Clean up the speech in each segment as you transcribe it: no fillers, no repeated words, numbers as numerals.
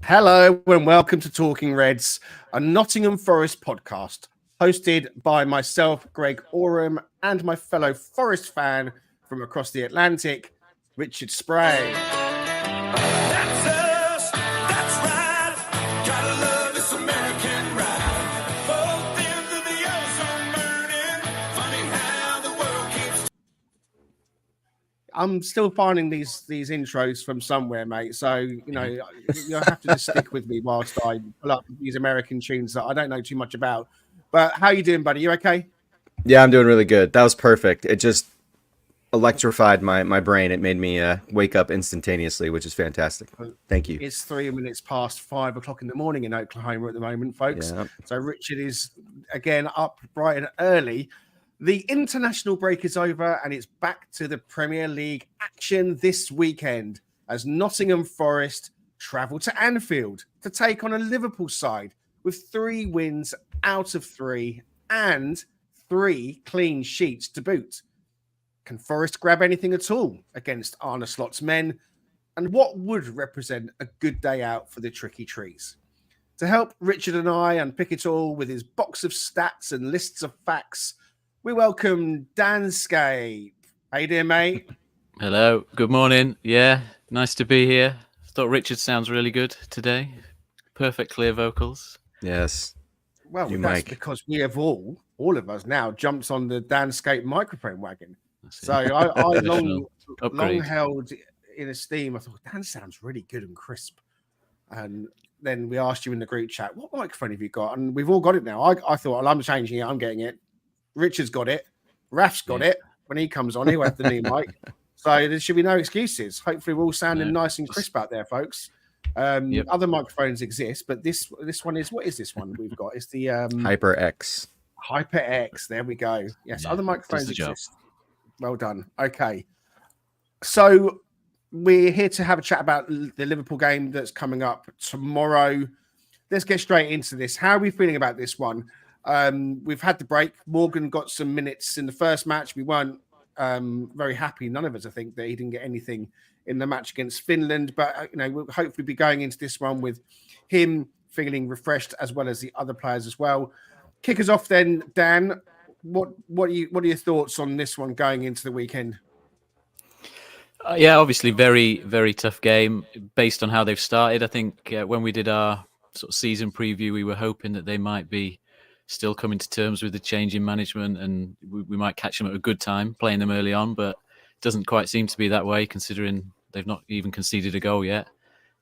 Hello and welcome to Talking Reds, a Nottingham Forest podcast hosted by myself, Greg Oram, and my fellow Forest fan from across the Atlantic, Richard Spray. That's us, that's right. Gotta love this American ride. Both ends of the ozone burning. Funny how the world keeps. I'm still finding these intros from somewhere, mate. So, you'll have to just stick with me whilst I pull up these American tunes that I don't know too much about. But how you doing, buddy? You okay? Yeah, I'm doing really good. That was perfect. It just electrified my brain. It made me wake up instantaneously, which is fantastic. Thank you. It's 3 minutes past 5 o'clock in the morning in Oklahoma at the moment, folks. Yeah. So Richard is again up bright and early. The international break is over and it's back to the Premier League action this weekend as Nottingham Forest travel to Anfield to take on a Liverpool side with 3 wins out of 3 and 3 clean sheets to boot. Can Forest grab anything at all against Arne Slot's men? And what would represent a good day out for the Tricky Trees? To help Richard and I unpick it all with his box of stats and lists of facts, we welcome Danscape. How you doing, mate? Hello. Good morning. Yeah, nice to be here. Thought Richard sounds really good today. Perfect clear vocals. Yes. Well, that's because we have all of us now jumped on the Danscape microphone wagon. So I long held in esteem. I thought, Dan sounds really good and crisp. And then we asked you in the group chat, what microphone have you got? And we've all got it now. I thought, well, I'm changing it. I'm getting it. Richard's got it. Raf's got it. When he comes on, he'll have the new mic. So there should be no excuses. Hopefully we're all sounding nice and crisp out there, folks. Other microphones exist, but this one is, what is this one we've got? It's the HyperX. HyperX. There we go. Yes, other microphones exist. Well done. Okay. So we're here to have a chat about the Liverpool game that's coming up tomorrow. Let's get straight into this. How are we feeling about this one? We've had the break. Morgan got some minutes in the first match. We weren't very happy. None of us, I think, that he didn't get anything in the match against Finland. But, we'll hopefully be going into this one with him feeling refreshed as well as the other players as well. Kick us off then, Dan. What are your thoughts on this one going into the weekend? Obviously very, very tough game based on how they've started. I think when we did our sort of season preview, we were hoping that they might be still coming to terms with the change in management and we might catch them at a good time playing them early on, but it doesn't quite seem to be that way considering they've not even conceded a goal yet.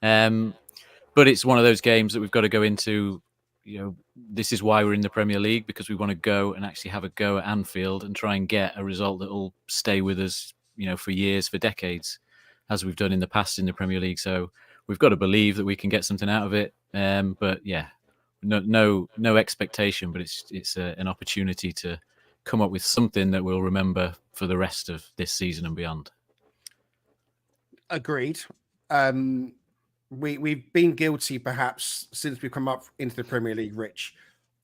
But it's one of those games that we've got to go into. This is why we're in the Premier League, because we want to go and actually have a go at Anfield and try and get a result that will stay with us, for years, for decades, as we've done in the past in the Premier League. So we've got to believe that we can get something out of it. But yeah, no expectation, but it's an opportunity to come up with something that we'll remember for the rest of this season and beyond. Agreed. We've been guilty, perhaps, since we've come up into the Premier League, Rich,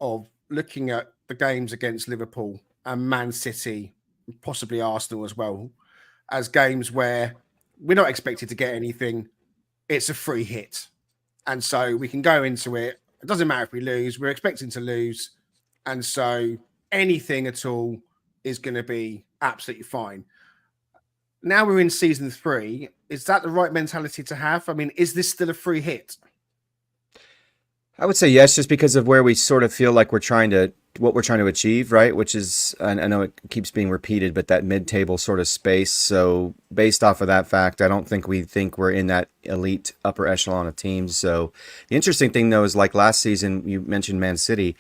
of looking at the games against Liverpool and Man City, possibly Arsenal as well, as games where we're not expected to get anything. It's a free hit. And so we can go into it. It doesn't matter if we lose. We're expecting to lose. And so anything at all is going to be absolutely fine. Now we're in season 3. Is that the right mentality to have? I mean, is this still a free hit? I would say yes, just because of where we sort of feel like what we're trying to achieve, right? Which is, I know it keeps being repeated, but that mid-table sort of space. So based off of that fact, I don't think we're in that elite upper echelon of teams. So the interesting thing, though, is like last season, you mentioned Man City,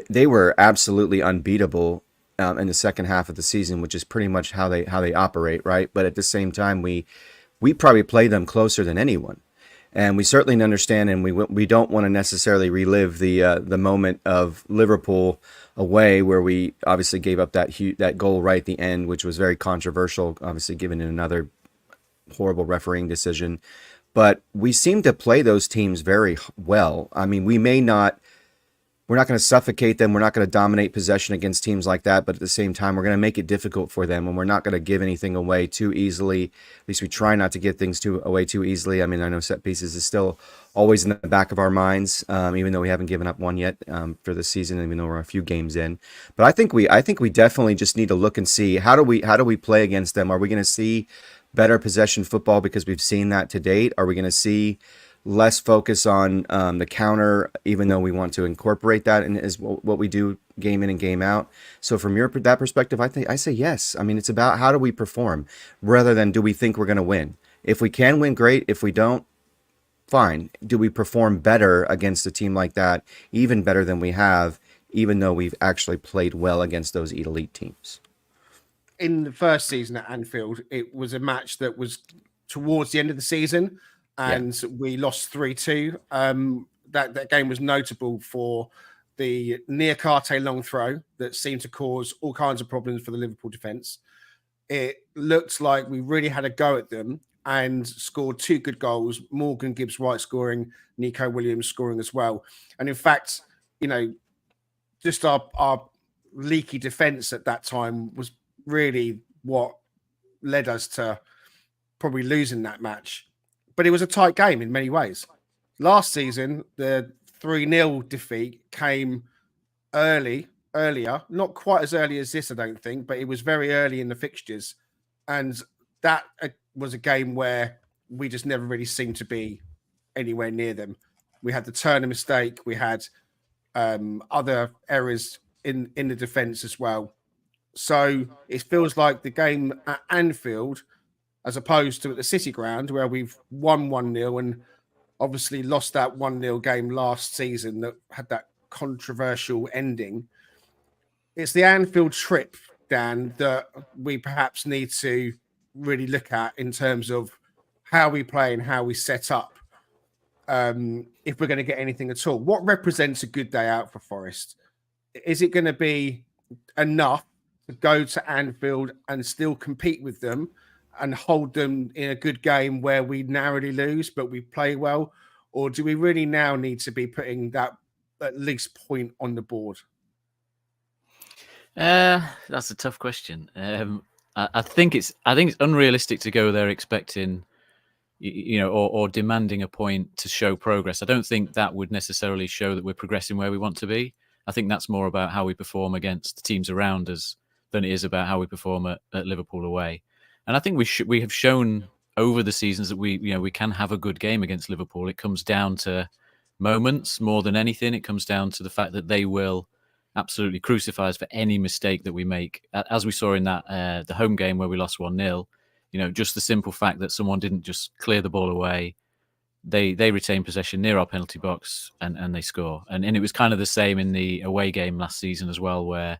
they were absolutely unbeatable in the second half of the season, which is pretty much how they operate, right? But at the same time, we probably play them closer than anyone. And we certainly understand, and we don't want to necessarily relive the moment of Liverpool away, where we obviously gave up that goal right at the end, which was very controversial, obviously given another horrible refereeing decision. But we seem to play those teams very well. I mean, we may not we're not going to suffocate them. We're not going to dominate possession against teams like that. But at the same time, we're going to make it difficult for them, and we're not going to give anything away too easily. At least we try not to give things away too easily. I mean, I know set pieces is still always in the back of our minds, even though we haven't given up one yet for the season, even though we're a few games in. But I think we definitely just need to look and see how do we play against them. Are we going to see better possession football because we've seen that to date? Are we going to see less focus on the counter, even though we want to incorporate that in is what we do game in and game out? So from that perspective, I say yes. I mean, it's about how do we perform rather than do we think we're going to win. If we can win, great. If we don't, fine. Do we perform better against a team like that, even better than we have, even though we've actually played well against those elite teams? In the first season at Anfield, it was a match that was towards the end of the season, and we lost 3-2. That game was notable for the near Karte long throw that seemed to cause all kinds of problems for the Liverpool defence. It looked like we really had a go at them and scored 2 good goals. Morgan Gibbs-White scoring, Nico Williams scoring as well. And in fact, just our leaky defence at that time was really what led us to probably losing that match. But it was a tight game in many ways. Last season, the 3-0 defeat came earlier, not quite as early as this, I don't think, but it was very early in the fixtures. And that was a game where we just never really seemed to be anywhere near them. We had the Turner mistake. We had other errors in the defence as well. So it feels like the game at Anfield, as opposed to at the City ground, where we've won 1-0 and obviously lost that 1-0 game last season that had that controversial ending. It's the Anfield trip, Dan, that we perhaps need to really look at in terms of how we play and how we set up, if we're going to get anything at all. What represents a good day out for Forest? Is it going to be enough to go to Anfield and still compete with them and hold them in a good game where we narrowly lose, but we play well? Or do we really now need to be putting that at least point on the board? That's a tough question. I think it's unrealistic to go there expecting, or demanding a point to show progress. I don't think that would necessarily show that we're progressing where we want to be. I think that's more about how we perform against the teams around us than it is about how we perform at Liverpool away. And I think we have shown over the seasons that we can have a good game against Liverpool. It comes down to moments more than anything. It comes down to the fact that they will absolutely crucify us for any mistake that we make, as we saw in that the home game where we lost 1-0. Just the simple fact that someone didn't just clear the ball away. They retain possession near our penalty box and they score. And it was kind of the same in the away game last season as well, where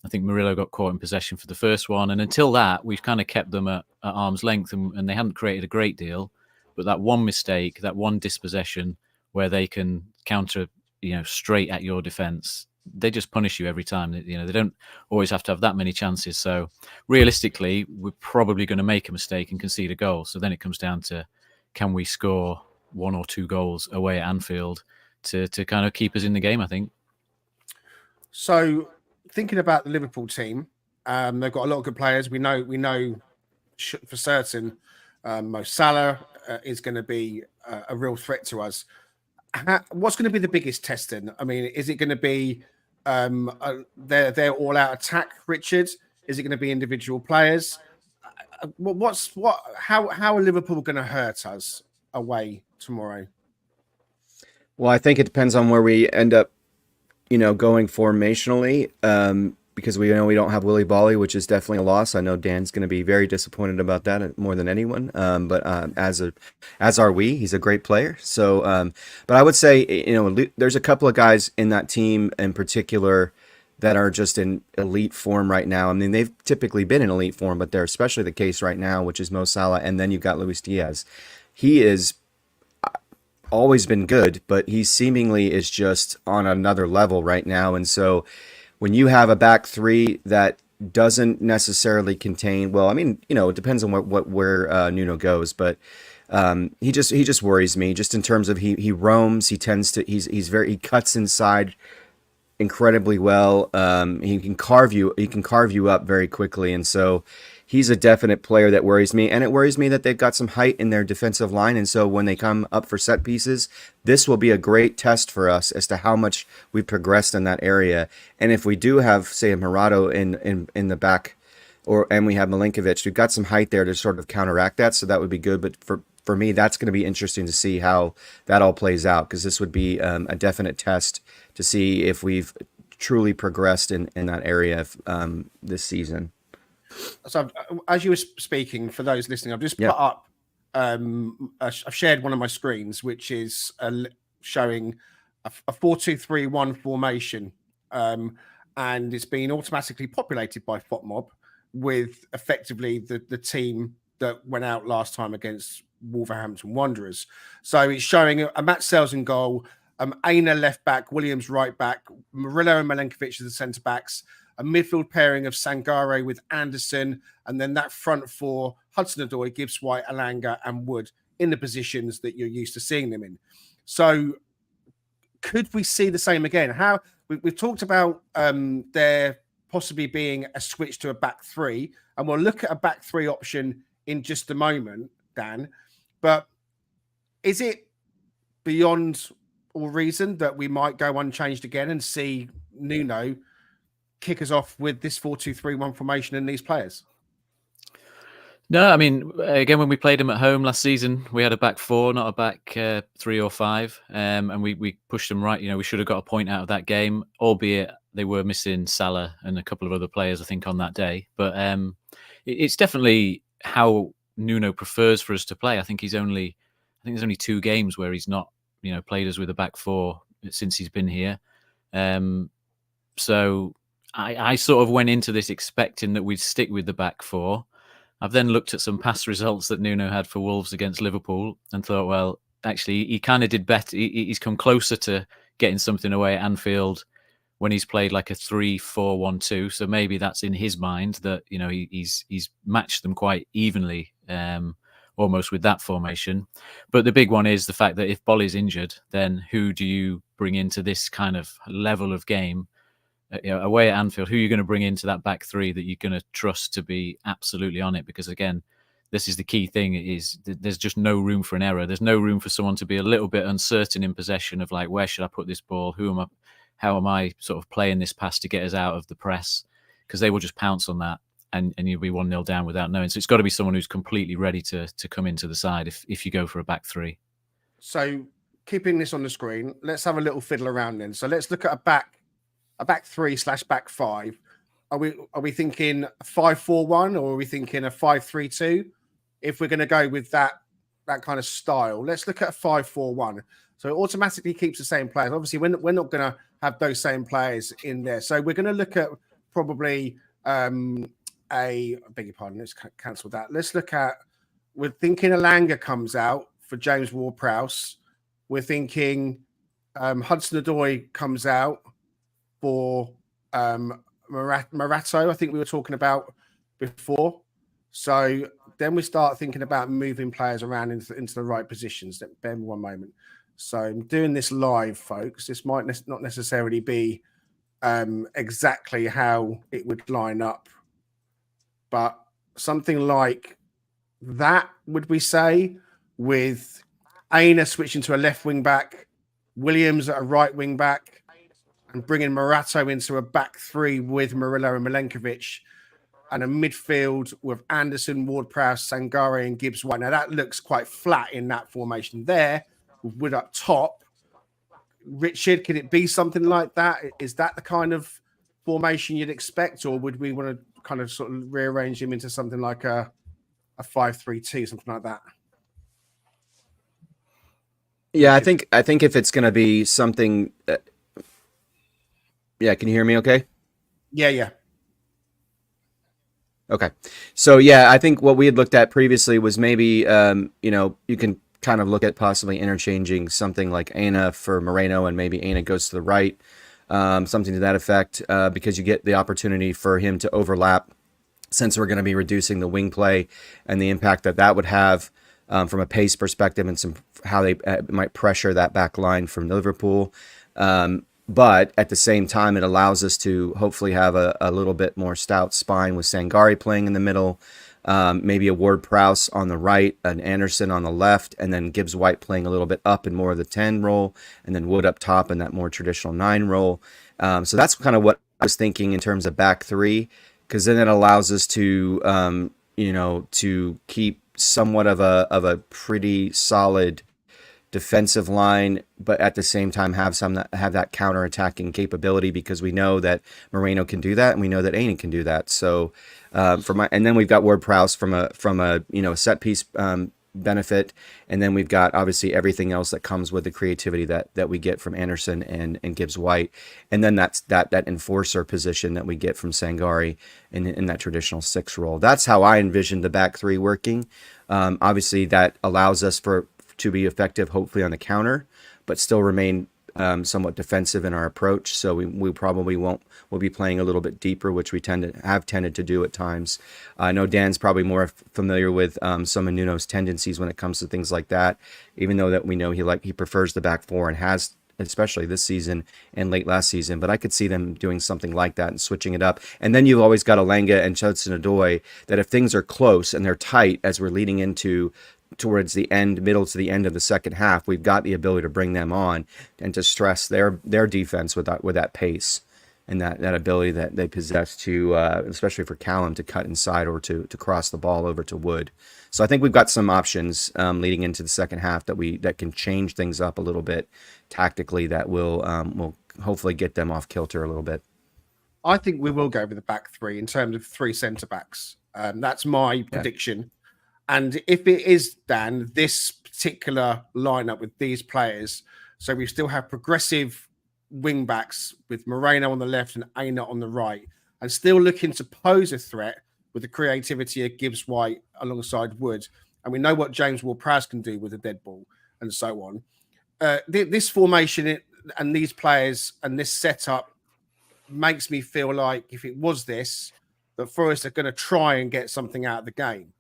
I think Murillo got caught in possession for the first one. And until that, we've kind of kept them at arm's length and they hadn't created a great deal. But that one mistake, that one dispossession where they can counter, straight at your defence, they just punish you every time. They don't always have to have that many chances. So realistically, we're probably going to make a mistake and concede a goal. So then it comes down to, can we score 1 or 2 goals away at Anfield to kind of keep us in the game, I think. So thinking about the Liverpool team, they've got a lot of good players. We know for certain Mo Salah is going to be a real threat to us. What's going to be the biggest test then? I mean, is it going to be their all-out attack, Richard? Is it going to be individual players? How are Liverpool going to hurt us away tomorrow? Well, I think it depends on where we end up, going formationally, because we know we don't have Willy Bolly, which is definitely a loss. I know Dan's going to be very disappointed about that more than anyone. But as are we. He's a great player. So, but I would say, there's a couple of guys in that team in particular that are just in elite form right now. I mean, they've typically been in elite form, but they're especially the case right now, which is Mo Salah, and then you've got Luis Diaz. He is always been good, but he seemingly is just on another level right now. And so when you have a back three that doesn't necessarily contain, well, I mean, it depends on where Nuno goes, but he just worries me just in terms of he roams, he cuts inside incredibly well. He can carve you up very quickly, and so he's a definite player that worries me. And it worries me that they've got some height in their defensive line, and so when they come up for set pieces, this will be a great test for us as to how much we've progressed in that area. And if we do have, say, a Murado in the back, and we have Milinkovic, we've got some height there to sort of counteract that, so that would be good. But for me, that's going to be interesting to see how that all plays out, because this would be a definite test to see if we've truly progressed in that area this season. So, as you were speaking, for those listening, I've just put up, I've shared one of my screens, which is showing a 4-2-3-1 formation, and it's been automatically populated by FOTMob with effectively the team that went out last time against Wolverhampton Wanderers. So it's showing a Matt Sells in goal, Aina left back, Williams right back, Murillo and Milinkovic as the centre backs, a midfield pairing of Sangare with Anderson, and then that front four, Hudson-Odoi, Gibbs-White, Alanga and Wood in the positions that you're used to seeing them in. So could we see the same again? How we've talked about there possibly being a switch to a back three, and we'll look at a back three option in just a moment, Dan. But is it beyond all reason that we might go unchanged again and see Nuno kick us off with this 4-2-3-1 formation and these players? No, I mean, again, when we played him at home last season, we had a back four, not a back 3 or 5, and we pushed them right. You know, we should have got a point out of that game, albeit they were missing Salah and a couple of other players, I think, on that day. But it's definitely how Nuno prefers for us to play. I think there's only 2 games where he's not, played us with a back 4 since he's been here. So I sort of went into this expecting that we'd stick with the back 4. I've then looked at some past results that Nuno had for Wolves against Liverpool and thought, well, actually, he kind of did better. He's come closer to getting something away at Anfield when he's played like a 3-4-1-2. So maybe that's in his mind that, he's matched them quite evenly, almost with that formation. But the big one is the fact that if Bolly's injured, then who do you bring into this kind of level of game? Away at Anfield, who are you going to bring into that back 3 that you're going to trust to be absolutely on it? Because again, this is the key thing: is there's just no room for an error. There's no room for someone to be a little bit uncertain in possession of like, where should I put this ball? How am I sort of playing this pass to get us out of the press? Because they will just pounce on that, and you'll be 1-0 down without knowing. So it's got to be someone who's completely ready to come into the side if you go for a back 3. So keeping this on the screen, let's have a little fiddle around then. So let's look at a back 3/back 5. Are we thinking 5-4-1 or are we thinking a 5-3-2? If we're going to go with that kind of style, let's look at a 5-4-1. So it automatically keeps the same players. Obviously, we're not going to have those same players in there. So we're going to look at probably I beg your pardon. Let's cancel that. Let's look at. We're thinking Alanga comes out for James Ward-Prowse. We're thinking Hudson-Odoi comes out for Marato, I think we were talking about before. So then we start thinking about moving players around into the right positions. Bear me one moment. So I'm doing this live, folks. This might not necessarily be exactly how it would line up, but something like that, would we say, with Aina switching to a left wing back, Williams at a right wing back, and bringing Marato into a back 3 with Murillo and Milinkovic, and a midfield with Anderson, Ward-Prowse, Sangare and Gibbs-White. Now, that looks quite flat in that formation there, with Wood up top. Richard, could it be something like that? Is that the kind of formation you'd expect, or would we want to kind of sort of rearrange him into something like a 5-3-2, something like that? Yeah, I think if it's going to be something... Yeah, can you hear me okay? Yeah. Okay. So, yeah, I think what we had looked at previously was maybe, you can kind of look at possibly interchanging something like Aina for Moreno, and maybe Aina goes to the right, something to that effect, because you get the opportunity for him to overlap, since we're going to be reducing the wing play and the impact that would have from a pace perspective, and how they might pressure that back line from Liverpool. But at the same time, it allows us to hopefully have a little bit more stout spine with Sangari playing in the middle, maybe a Ward Prowse on the right, an Anderson on the left, and then Gibbs White playing a little bit up in more of the 10 role, and then Wood up top in that more traditional 9 role. So that's kind of what I was thinking in terms of back three, because then it allows us to, to keep somewhat of a pretty solid defensive line, but at the same time have that counter-attacking capability, because we know that Moreno can do that, and we know that Ainen can do that. So and then we've got Ward Prowse from a set piece benefit, and then we've got obviously everything else that comes with the creativity that we get from Anderson and Gibbs White, and then that's that enforcer position that we get from Sangari in that traditional 6 role. That's how I envision the back three working. Obviously, that allows us to be effective, hopefully on the counter, but still remain somewhat defensive in our approach. So we probably we'll be playing a little bit deeper, which we tended to do at times. I know Dan's probably more familiar with some of Nuno's tendencies when it comes to things like that, even though that we know he prefers the back four and has, especially this season and late last season. But I could see them doing something like that and switching it up. And then you've always got Alenga and Hudson-Odoi that if things are close and they're tight as we're leading towards the middle to the end of the second half, we've got the ability to bring them on and to stress their defense with that pace and that ability that they possess to, especially for Callum, to cut inside or to cross the ball over to Wood. So I think we've got some options leading into the second half that can change things up a little bit tactically that will hopefully get them off kilter a little bit. I think we will go with the back three in terms of 3 centre backs. That's my prediction. And if it is, Dan, this particular lineup with these players, so we still have progressive wing backs with Moreno on the left and Aina on the right, and still looking to pose a threat with the creativity of Gibbs White alongside Wood. And we know what James Ward-Prowse can do with a dead ball and so on. This formation and these players and this setup makes me feel like if it was this, that Forest are going to try and get something out of the game.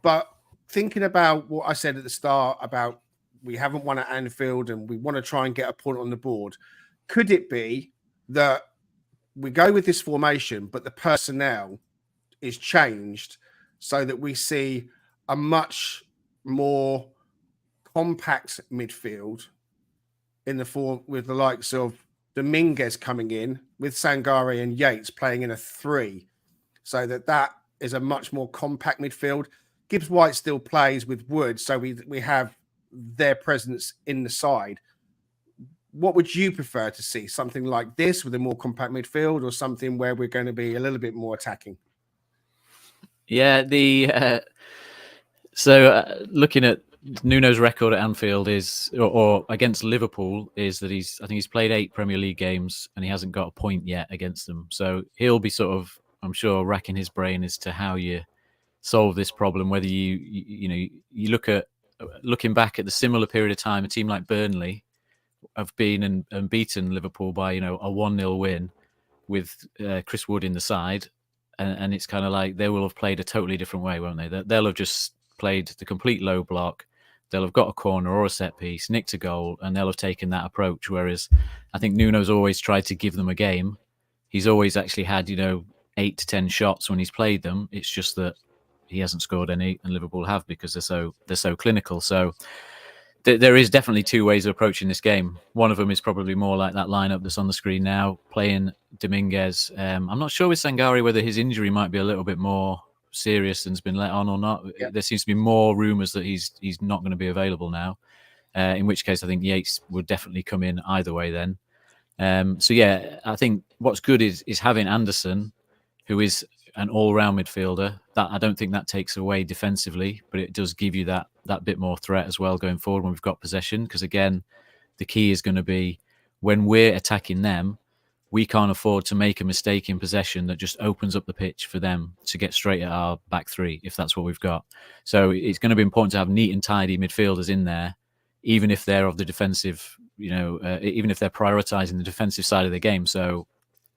But thinking about what I said at the start about we haven't won at Anfield and we want to try and get a point on the board, could it be that we go with this formation, but the personnel is changed so that we see a much more compact midfield in the form with the likes of Dominguez coming in with Sangari and Yates playing in a 3, so that is a much more compact midfield. Gibbs White still plays with Wood, so we have their presence in the side. What would you prefer to see? Something like this with a more compact midfield, or something where we're going to be a little bit more attacking? Yeah, looking at Nuno's record at Anfield or against Liverpool is that I think he's played 8 Premier League games and he hasn't got a point yet against them. So he'll be sort of, I'm sure, racking his brain as to how you solve this problem. Whether you looking back at the similar period of time, a team like Burnley have been and beaten Liverpool by a 1-0 win with Chris Wood in the side, and it's kind of like they will have played a totally different way, won't they? They'll have just played the complete low block. They'll have got a corner or a set piece, nicked a goal, and they'll have taken that approach. Whereas I think Nuno's always tried to give them a game. He's always actually had 8 to 10 shots when he's played them. It's just that he hasn't scored any, and Liverpool have, because they're so clinical. So there is definitely 2 ways of approaching this game. One of them is probably more like that lineup that's on the screen now, playing Dominguez. I'm not sure with Sangari whether his injury might be a little bit more serious and's been let on or not. Yeah. There seems to be more rumours that he's not going to be available now. In which case, I think Yates would definitely come in either way then. So yeah, I think what's good is having Anderson, who is an all-round midfielder. That I don't think that takes away defensively, but it does give you that bit more threat as well going forward when we've got possession. Because again, the key is going to be when we're attacking them, we can't afford to make a mistake in possession that just opens up the pitch for them to get straight at our back 3, if that's what we've got. So it's going to be important to have neat and tidy midfielders in there, even if they're of the defensive, even if they're prioritising the defensive side of the game. So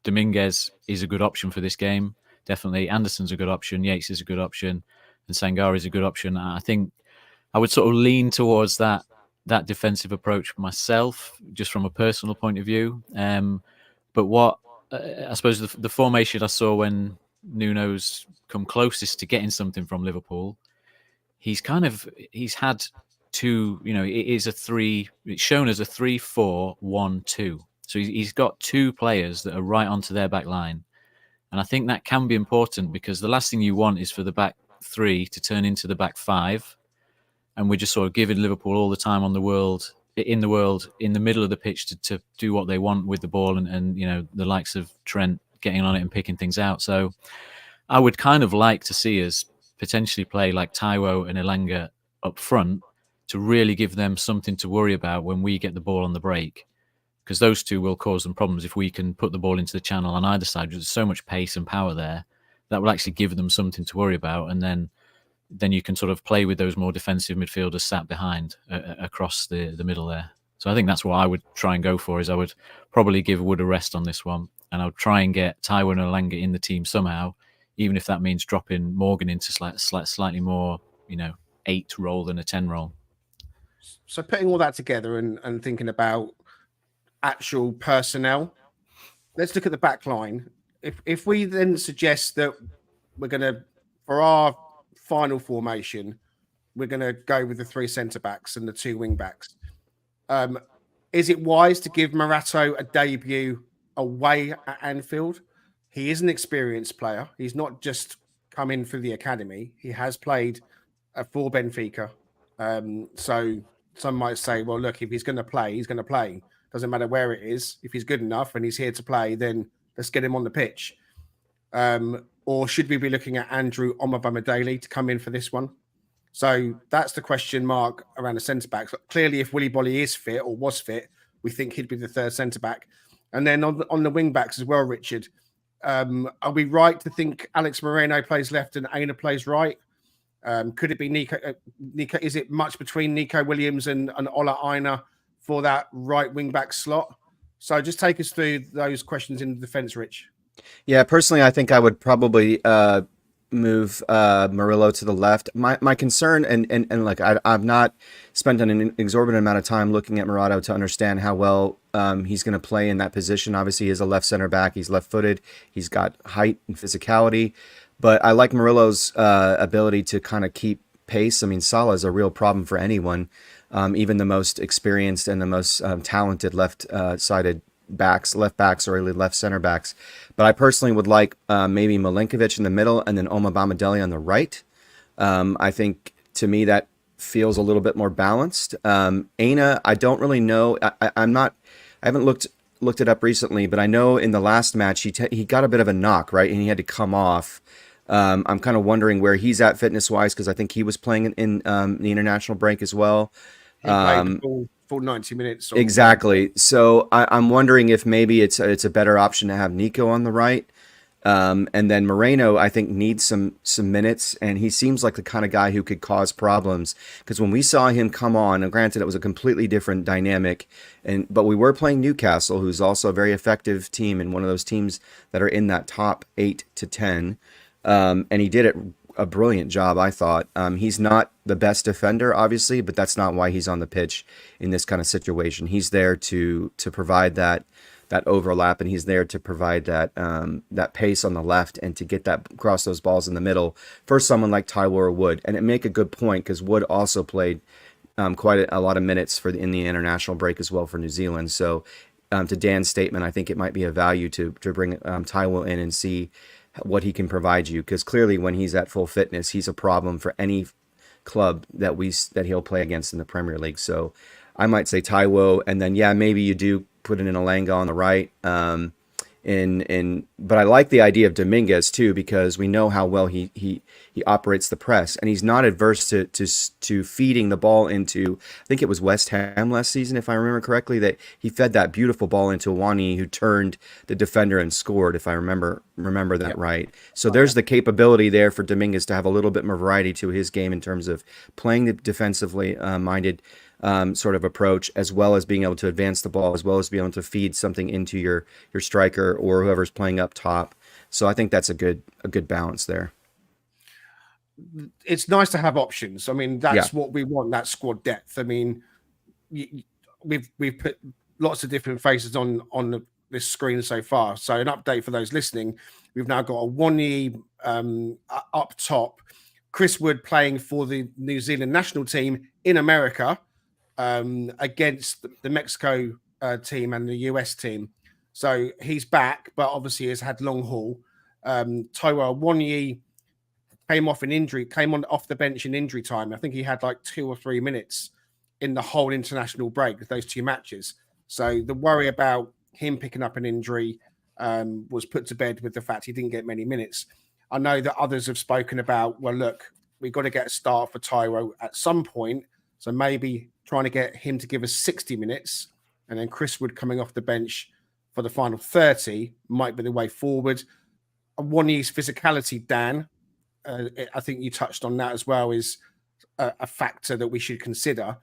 Dominguez is a good option for this game. Definitely. Anderson's a good option. Yates is a good option. And Sangari is a good option. I think I would sort of lean towards that that defensive approach myself, just from a personal point of view. But what I suppose the formation I saw when Nuno's come closest to getting something from Liverpool, he's had two. You know, it is a three. It's shown as a 3-4-1-2. So he's got two players that are right onto their back line. And I think that can be important because the last thing you want is for the back three to turn into the back five. And we're just sort of giving Liverpool all the time in the world, in the middle of the pitch to do what they want with the ball and you know, the likes of Trent getting on it and picking things out. So I would kind of like to see us potentially play like Taiwo and Elanga up front to really give them something to worry about when we get the ball on the break. Because those two will cause them problems if we can put the ball into the channel on either side. There's so much pace and power there that will actually give them something to worry about, and then you can sort of play with those more defensive midfielders sat behind across the middle there. So I think that's what I would try and go for. Is I would probably give Wood a rest on this one, and I would try and get Taiwo and Elanga in the team somehow, even if that means dropping Morgan into slightly more, you know, 8 role than a 10 role. So putting all that together and thinking about actual personnel, let's look at the back line. If we then suggest that we're going to, for our final formation, we're going to go with the 3 centre backs and the 2 wing backs, is it wise to give Morato a debut away at Anfield? He is an experienced player. He's not just come in through the academy. He has played for Benfica. So some might say, well, look, if he's going to play, he's going to play. Doesn't matter where it is. If he's good enough and he's here to play, then let's get him on the pitch. Or should we be looking at Andrew Omobamidele to come in for this one? So that's the question mark around the centre backs. Clearly, if Willy Bolly is fit or was fit, we think he'd be the 3rd centre back. And then on the wing backs as well, Richard, are we right to think Alex Moreno plays left and Aina plays right? Could it be Nico? Is it much between Nico Williams and Ola Aina for that right wing back slot? So just take us through those questions in the defence, Rich. Yeah, personally, I think I would probably move Murillo to the left. My concern, and like I've not spent an exorbitant amount of time looking at Morato to understand how well he's going to play in that position. Obviously, he is a left center back. He's left-footed. He's got height and physicality. But I like Murillo's ability to kind of keep pace. I mean, Salah is a real problem for anyone, even the most experienced and the most talented left-sided backs, left backs, or really left center backs. But I personally would like maybe Milinkovic in the middle and then Omobamidele on the right. I think to me that feels a little bit more balanced. Aina, I don't really know. I haven't looked it up recently, but I know in the last match he got a bit of a knock, right, and he had to come off. I'm kind of wondering where he's at fitness wise because I think he was playing in the international break as well. He played full 90 minutes. Exactly. So I'm wondering if maybe it's a better option to have Nico on the right. And then Moreno, I think, needs some minutes, and he seems like the kind of guy who could cause problems. Because when we saw him come on, and granted it was a completely different dynamic, but we were playing Newcastle, who's also a very effective team and one of those teams that are in that top 8 to 10. And he did a brilliant job, I thought. He's not the best defender, obviously, but that's not why he's on the pitch in this kind of situation. He's there to provide that overlap, and he's there to provide that pace on the left and to get that across those balls in the middle for someone like Taiwo or Wood. And it make a good point because Wood also played quite a lot of minutes in the international break as well for New Zealand. So to Dan's statement, I think it might be a value to bring Taiwo in and see what he can provide you, because clearly when he's at full fitness, he's a problem for any club that he'll play against in the Premier League. So I might say Taiwo, and then maybe you do put in an Elanga on the right. But I like the idea of Dominguez too, because we know how well he operates the press, and he's not adverse to feeding the ball into, I think it was West Ham last season, if I remember correctly, that he fed that beautiful ball into Wani, who turned the defender and scored, if I remember that right. So there's the capability there for Dominguez to have a little bit more variety to his game in terms of playing the defensively minded sort of approach, as well as being able to advance the ball, as well as being able to feed something into your striker or whoever's playing up top. So I think that's a good balance there. It's nice to have options. I mean, that's what we want, that squad depth. I mean, we've put lots of different faces on this screen so far. So an update for those listening: we've now got a Wanye up top, Chris Wood playing for the New Zealand national team in America against the Mexico team and the US team. So he's back, but obviously has had long haul. Taiwo Wanye came off the bench in injury time. I think he had like 2 or 3 minutes in the whole international break with those 2 matches. So the worry about him picking up an injury was put to bed with the fact he didn't get many minutes. I know that others have spoken about, well, look, we've got to get a start for Taiwo at some point. So maybe trying to get him to give us 60 minutes and then Chris Wood coming off the bench for the final 30 might be the way forward. Wanye's physicality, Dan, I think you touched on that as well, is a factor that we should consider.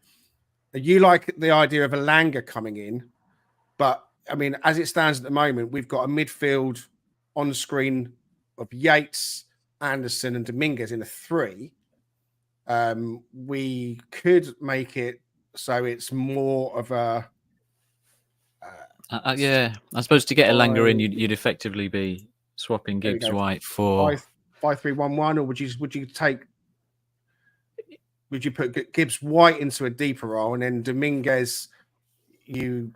You like the idea of Elanga coming in, but I mean, as it stands at the moment, we've got a midfield on screen of Yates, Anderson, and Dominguez in a 3. We could make it so it's more of a yeah. I suppose to get Elanga in, you'd effectively be swapping Gibbs White for 5-3-1-1, or would you put Gibbs White into a deeper role and then Dominguez you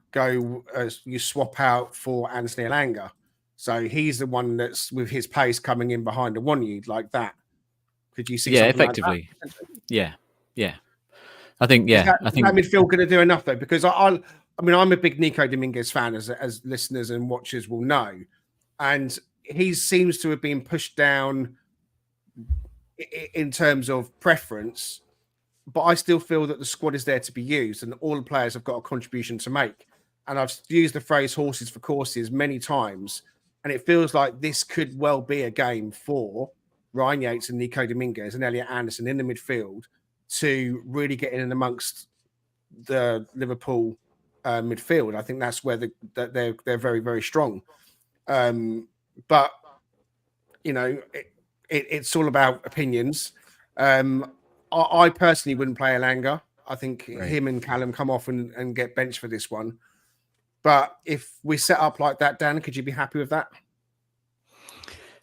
swap out for Anthony Elanga? So he's the one that's with his pace coming in behind the one you'd like that. Could you see? Yeah, effectively. Like Yeah. I think I think that midfield going to do enough though, because I mean I'm a big Nico Dominguez fan, as listeners and watchers will know, and he seems to have been pushed down in terms of preference, but I still feel that the squad is there to be used and all the players have got a contribution to make. And I've used the phrase horses for courses many times, and it feels like this could well be a game for Ryan Yates and Nico Dominguez and Elliot Anderson in the midfield to really get in and amongst the Liverpool midfield. I think that's where they're very, very strong. But you know, it's all about opinions. I personally wouldn't play Elanga. I think him and Callum come off and get benched for this one. But if we set up like that, Dan, could you be happy with that?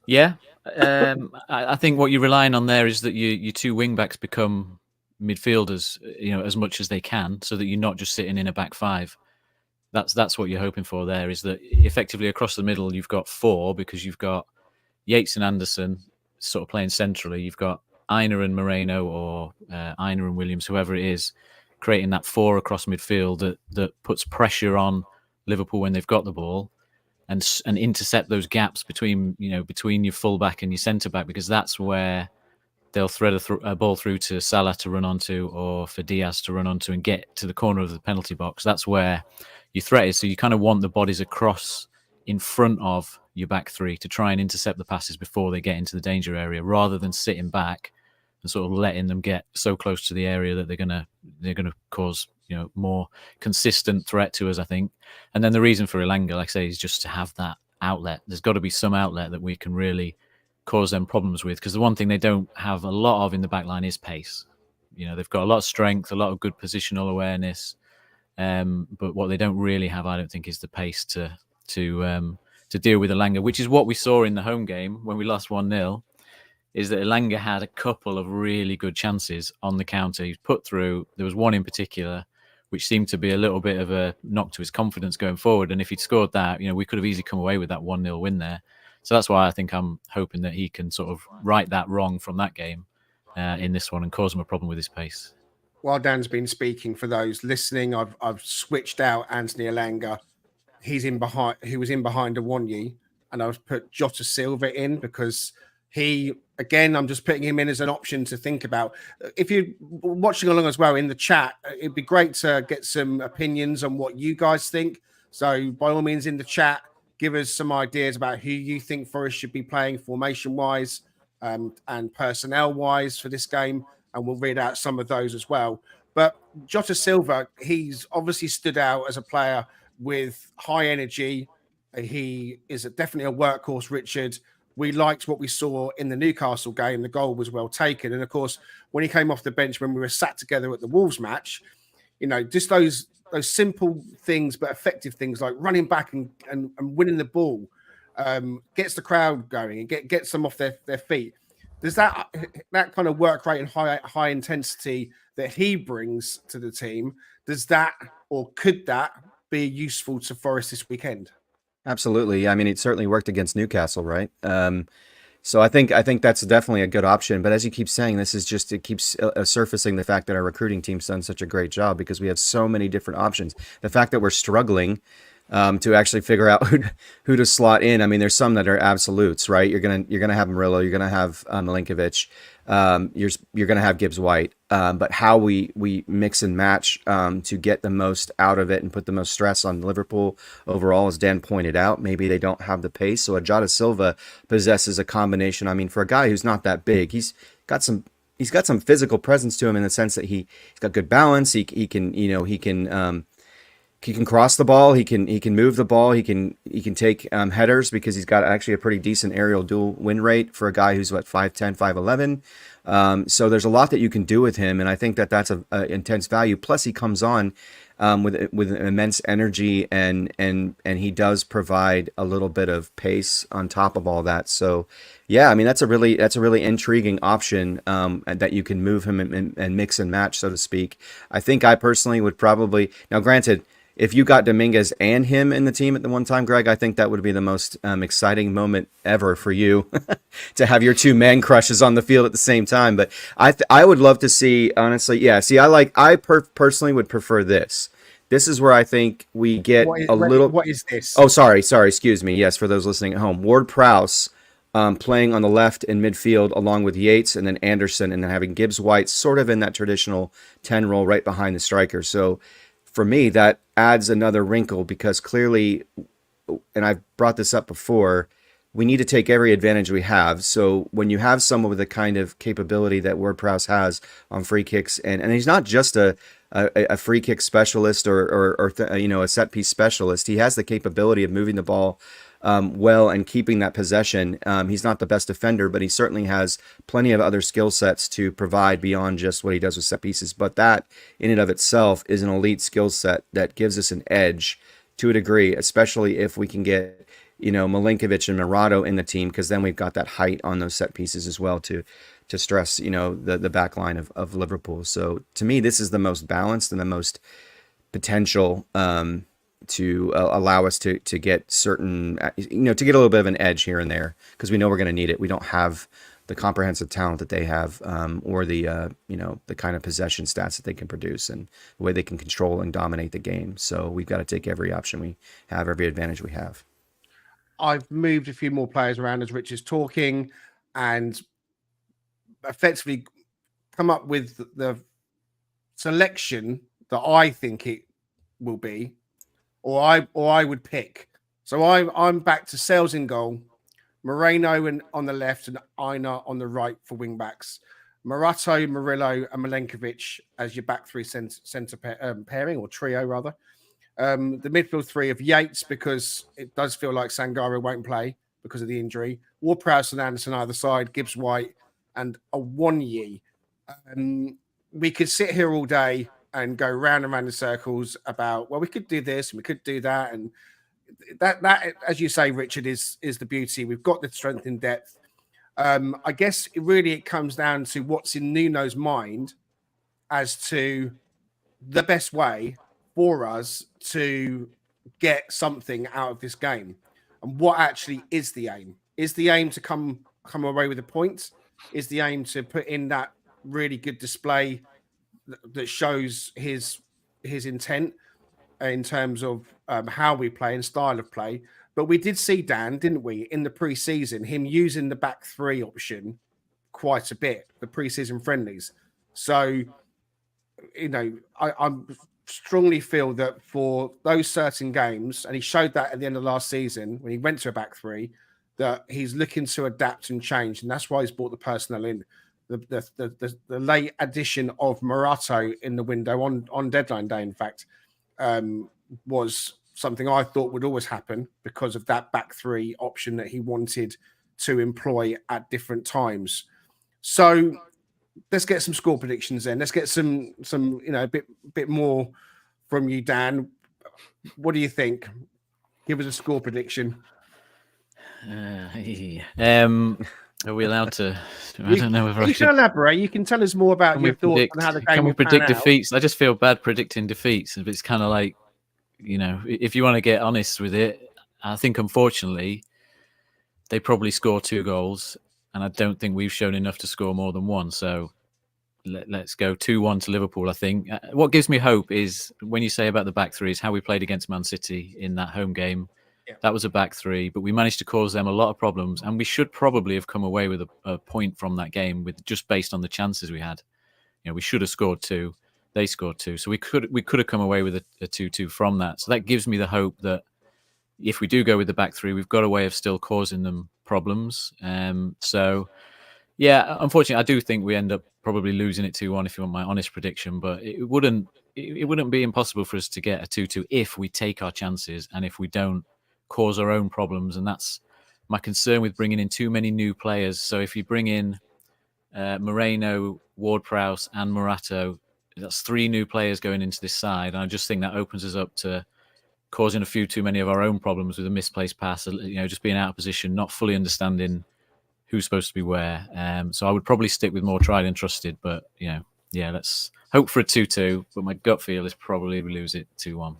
Yeah. I think what you're relying on there is that your 2 wing backs become midfielders, as much as they can, so that you're not just sitting in a back 5. That's what you're hoping for there, is that effectively across the middle you've got 4, because you've got Yates and Anderson sort of playing centrally. You've got Aina and Moreno, or Aina and Williams, whoever it is, creating that 4 across midfield that puts pressure on Liverpool when they've got the ball, and intercept those gaps between your fullback and your centre back, because that's where they'll thread a ball through to Salah to run onto, or for Diaz to run onto and get to the corner of the penalty box. That's where your threat is. So you kind of want the bodies across in front of your back 3 to try and intercept the passes before they get into the danger area, rather than sitting back and sort of letting them get so close to the area that they're gonna cause more consistent threat to us, I think. And then the reason for Elanga, like I say, is just to have that outlet. There's got to be some outlet that we can really cause them problems with, because the one thing they don't have a lot of in the back line is pace. They've got a lot of strength, a lot of good positional awareness, but what they don't really have, I don't think, is the pace to deal with Elanga, which is what we saw in the home game when we lost 1-0. Is that Elanga had a couple of really good chances on the counter. He was put through. There was one in particular which seemed to be a little bit of a knock to his confidence going forward. And if he'd scored that, we could have easily come away with that 1-0 win there. So that's why I think I'm hoping that he can sort of right that wrong from that game in this one and cause him a problem with his pace. While Dan's been speaking, for those listening, I've switched out Anthony Elanga. He was in behind Awonyi, and I've put Jota Silva in because I'm just putting him in as an option to think about. If you're watching along as well in the chat, it'd be great to get some opinions on what you guys think. So by all means, in the chat, give us some ideas about who you think Forest should be playing formation-wise and personnel-wise for this game, and we'll read out some of those as well. But Jota Silva, he's obviously stood out as a player with high energy. He is definitely a workhorse, Richard. We liked what we saw in the Newcastle game. The goal was well taken. And, of course, when he came off the bench when we were sat together at the Wolves match, Just those simple things but effective things like running back and winning the ball, gets the crowd going and gets them off their feet. Does that kind of work rate and high intensity that he brings to the team, does that or could that be useful to Forest this weekend? Absolutely. I mean, it certainly worked against Newcastle, right? So I think that's definitely a good option. But as you keep saying, it keeps surfacing the fact that our recruiting team's done such a great job because we have so many different options. The fact that we're struggling to actually figure out who to slot in. I mean, there's some that are absolutes, right? You're gonna have Murillo, you're gonna have Milinkovic, you're gonna have Gibbs White. But how we mix and match to get the most out of it and put the most stress on Liverpool overall, as Dan pointed out, maybe they don't have the pace. So Ajada Silva possesses a combination. I mean, for a guy who's not that big, he's got some physical presence to him in the sense that he's got good balance. He can cross the ball. He can move the ball. He can take headers because he's got actually a pretty decent aerial duel win rate for a guy who's 5'10", 5'11". So there's a lot that you can do with him, and I think that that's a intense value. Plus, he comes on with immense energy, and he does provide a little bit of pace on top of all that. So, yeah, I mean that's a really intriguing option that you can move him and mix and match, so to speak. I think I personally would probably now, granted, if you got Dominguez and him in the team at the one time, Greg, I think that would be the most exciting moment ever for you to have your two man crushes on the field at the same time. But I would love to see, honestly, yeah. See, I personally would prefer this. This is where I think we get little. What is this? Oh, sorry. Excuse me. Yes, for those listening at home, Ward-Prowse playing on the left in midfield along with Yates and then Anderson, and then having Gibbs White sort of in that traditional 10 role right behind the striker. So for me, that adds another wrinkle because clearly, and I've brought this up before, we need to take every advantage we have. So when you have someone with the kind of capability that Ward-Prowse has on free kicks, and he's not just a free kick specialist or a set piece specialist, he has the capability of moving the ball well and keeping that possession. He's not the best defender, but he certainly has plenty of other skill sets to provide beyond just what he does with set pieces. But that in and of itself is an elite skill set that gives us an edge to a degree, especially if we can get, Milinkovic and Murado in the team, because then we've got that height on those set pieces as well to stress, the back line of Liverpool. So to me, this is the most balanced and the most potential to allow us to get certain, to get a little bit of an edge here and there, because we know we're going to need it. We don't have the comprehensive talent that they have, or the the kind of possession stats that they can produce and the way they can control and dominate the game. So we've got to take every option we have, every advantage we have. I've moved a few more players around as Rich is talking, and effectively come up with the selection that I think it will be, or I would pick. So I'm back to Sales in goal, Moreno on the left, and Aina on the right for wing backs. Murato, Murillo, and Milenkovic as your back three centre pairing, or trio rather. The midfield three of Yates, because it does feel like Sangare won't play because of the injury. Ward-Prowse and Anderson either side, Gibbs White and Awoniyi. We could sit here all day and go round and round in circles about, well, we could do this and we could do that. And that as you say, Richard, is the beauty. We've got the strength in depth. I guess it comes down to what's in Nuno's mind as to the best way for us to get something out of this game, and what actually is the aim. Is the aim to come away with a point? Is the aim to put in that really good display that shows his intent in terms of how we play and style of play? But we did see, Dan, didn't we, in the pre-season, him using the back three option quite a bit, the pre-season friendlies. So, I strongly feel that for those certain games, and he showed that at the end of last season when he went to a back three, that he's looking to adapt and change, and that's why he's brought the personnel in. The late addition of Murato in the window on deadline day, in fact, was something I thought would always happen because of that back three option that he wanted to employ at different times. So let's get some score predictions then. Let's get some a bit more from you, Dan. What do you think? Give us a score prediction. Are we allowed to? I don't know if I You should. can elaborate. You can tell us more about your thoughts on how the game Can we will pan predict out. defeats? I just feel bad predicting defeats. It's kind of like, if you want to get honest with it, I think unfortunately they probably score 2 goals, and I don't think we've shown enough to score more than 1. So let's go 2-1 to Liverpool. I think what gives me hope is when you say about the back three is how we played against Man City in that home game. Yeah. That was a back three, but we managed to cause them a lot of problems, and we should probably have come away with a point from that game with just based on the chances we had. We should have scored 2. They scored 2, so we could have come away with a 2-2 from that. So that gives me the hope that if we do go with the back three, we've got a way of still causing them problems. So yeah, unfortunately, I do think we end up probably losing it 2-1 if you want my honest prediction. But it wouldn't be impossible for us to get a 2-2 if we take our chances and if we don't cause our own problems. And that's my concern with bringing in too many new players. So if you bring in Moreno, Ward-Prowse, and Morato, that's 3 new players going into this side, and I just think that opens us up to causing a few too many of our own problems with a misplaced pass. Just being out of position, not fully understanding who's supposed to be where. So I would probably stick with more tried and trusted. But let's hope for a 2-2. But my gut feel is probably we lose it 2-1.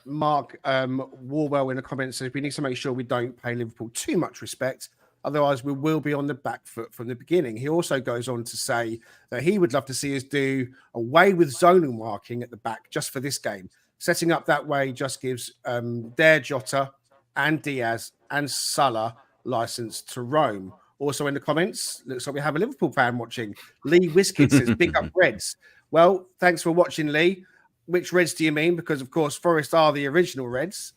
Mark Warwell in the comments says we need to make sure we don't pay Liverpool too much respect. Otherwise, we will be on the back foot from the beginning. He also goes on to say that he would love to see us do away with zonal marking at the back just for this game. Setting up that way just gives Dare Jota and Diaz and Salah license to roam. Also in the comments, looks like we have a Liverpool fan watching. Lee Wiskid says, big up Reds. Well, thanks for watching, Lee. Which Reds do you mean? Because, of course, Forest are the original Reds.